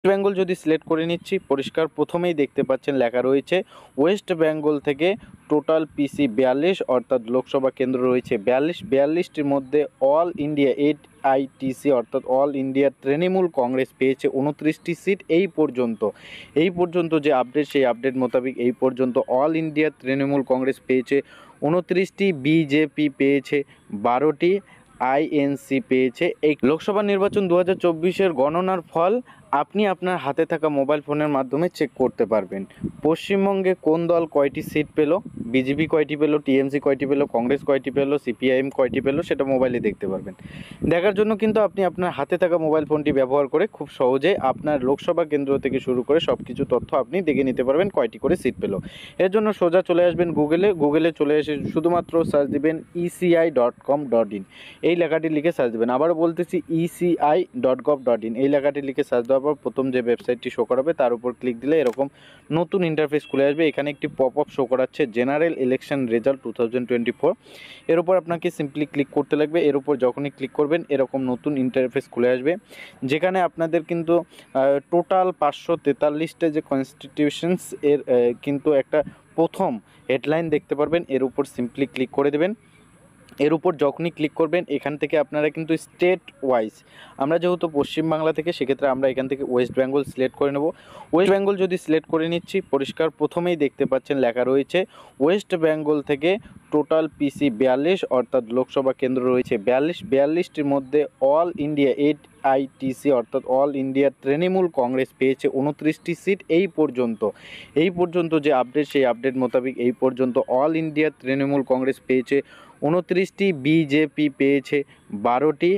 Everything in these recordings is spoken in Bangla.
বেঙ্গল যদি সিলেক্ট করে নিচ্ছি, পরিষ্কার প্রথমেই দেখতে পাচ্ছেন লেখা রয়েছে ওয়েস্ট বেঙ্গল থেকে টোটাল পিসি 42, অর্থাৎ লোকসভা কেন্দ্র রয়েছে 42টির মধ্যে অল ইন্ডিয়া AITC অর্থাৎ অল ইন্ডিয়া তৃণমূল কংগ্রেস পেয়েছে 29টি সিট। এই পর্যন্ত যে আপডেট, সেই আপডেট মোতাবেক এই পর্যন্ত অল ইন্ডিয়া তৃণমূল কংগ্রেস পেয়েছে 29টি, বিজেপি পেয়েছে 12টি, INC পেয়েছে। এই লোকসভা নির্বাচন 2024-এর গণনার ফল আপনি আপনার হাতে থাকা মোবাইল ফোনের মাধ্যমে চেক করতে পারবেন। পশ্চিমবঙ্গে কোন দল কয়টি সিট পেল, বিজেপি কয়টি পেল, টিএমসি কয়টি পেল, কংগ্রেস কয়টি পেল, CPIM কয়টি পেল, সেটা মোবাইলে দেখতে পারবেন। দেখার জন্য কিন্তু আপনি আপনার হাতে থাকা মোবাইল ফোনটি ব্যবহার করে খুব সহজে আপনার লোকসভা কেন্দ্র থেকে শুরু করে সব কিছু তথ্য আপনি দেখে নিতে পারবেন কয়টি করে সিট পেল। এর জন্য সোজা চলে আসবেন গুগলে চলে এসে শুধুমাত্র সার্চ দিবেন eci.com.in, এই লেখাটি লিখে সার্চ দেবেন। আবারও বলতেছি eci.gov.in, এই লেখাটি লিখে সার্চ দেওয়ার পর প্রথম যে ওয়েবসাইটটি শো করাবে তার উপর ক্লিক দিলে এরকম নতুন ইন্টারফেস খুলে আসবে। এখানে একটি পপআপ শো করাচ্ছে জেনারেল ইলেকশন রেজাল্ট 2024, এর উপর আপনাকে সিম্পলি ক্লিক করতে লাগবে। এর উপর যখনই ক্লিক করবেন এরকম নতুন ইন্টারফেস খুলে আসবে, যেখানে আপনাদের কিন্তু টোটাল 543টা যে কনস্টিটিউশনস এর কিন্তু একটা প্রথম হেডলাইন দেখতে পারবেন। এর উপর সিম্পলি ক্লিক করে দেবেন। এর উপর যখনই ক্লিক করবেন এখান থেকে আপনারা কিন্তু স্টেট ওয়াইজ, আমরা যেহেতু পশ্চিমবাংলা থেকে, সেক্ষেত্রে আমরা এখান থেকে ওয়েস্ট বেঙ্গল সিলেক্ট করে নেব। ওয়েস্ট বেঙ্গল যদি সিলেক্ট করে নিচ্ছি, পরিষ্কার প্রথমেই দেখতে পাচ্ছেন লেখা রয়েছে ওয়েস্ট বেঙ্গল থেকে টোটাল পিসি 42, অর্থাৎ লোকসভা কেন্দ্র রয়েছে 42টির মধ্যে অল ইন্ডিয়া AITC অর্থাৎ অল ইন্ডিয়া তৃণমূল কংগ্রেস পেয়েছে 29টি সিট। এই পর্যন্ত যে আপডেট, সেই আপডেট মোতাবেক এই পর্যন্ত অল ইন্ডিয়া তৃণমূল কংগ্রেস পেয়েছে 29টি, বিজেপি পেয়েছে 12টি,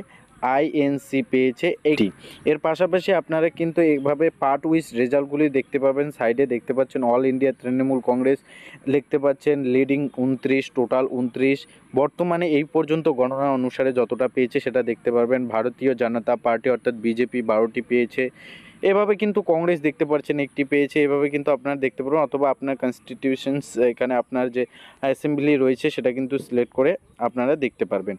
INC পেয়েছে 80। এর পাশাপাশি আপনারা কিন্তু এইভাবে পার্ট উইজ রেজাল্টগুলি দেখতে পাবেন। সাইডে দেখতে পাচ্ছেন অল ইন্ডিয়া তৃণমূল কংগ্রেস, দেখতে পাচ্ছেন লিডিং 29, টোটাল 29। বর্তমানে এই পর্যন্ত গণনা অনুসারে যতটা পেয়েছে সেটা দেখতে পারবেন। ভারতীয় জনতা পার্টি অর্থাৎ বিজেপি 12টি পেয়েছে। এভাবে কিন্তু কংগ্রেস দেখতে পাচ্ছেন 1টি পেয়েছে। এভাবে কিন্তু আপনারা দেখতে পারবেন, অথবা আপনার কনস্টিটিউশনস, এখানে আপনার যে অ্যাসেম্বলি রয়েছে সেটা কিন্তু সিলেক্ট করে আপনারা দেখতে পারবেন।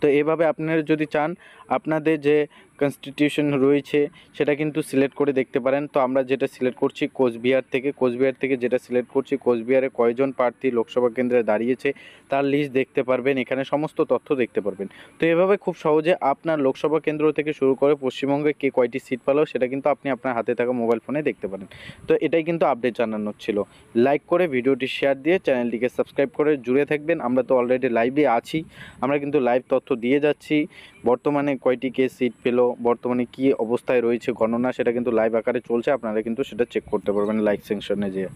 তো এভাবে আপনারা যদি চান আপনাদের যে কনস্টিটিউশন রয়েছে সেটা কিন্তু সিলেক্ট করে দেখতে পারেন। তো আমরা যেটা সিলেক্ট করছি কোচবিহার থেকে যেটা সিলেক্ট করছি, কোচবিহারে কয়জন প্রার্থী লোকসভা কেন্দ্রে দাঁড়িয়েছে তার লিস্ট দেখতে পারবেন, এখানে সমস্ত তথ্য দেখতে পারবেন। তো এভাবে খুব সহজে আপনার লোকসভা কেন্দ্র থেকে শুরু করে পশ্চিমবঙ্গে কে কয়টি সিট পেল সেটা কিন্তু আপনি আপনার হাতে থাকা মোবাইল ফোনে দেখতে পারেন। তো এটাই কিন্তু আপডেট জানানোর ছিল। লাইক করে ভিডিওটি শেয়ার দিয়ে চ্যানেলটিকে সাবস্ক্রাইব করে জুড়ে থাকবেন। আমরা তো অলরেডি লাইভে আছি, আমরা কিন্তু লাইভ তথ্য দিয়ে যাচ্ছি। বর্তমানে কয়টি কে সিট পেল, বর্তমানে কি অবস্থায় রয়েছে গণনা, সেটা কিন্তু লাইভ আকারে চলছে, আপনারা কিন্তু সেটা চেক করতে পারবেন লাইক সেকশনে যেয়ে।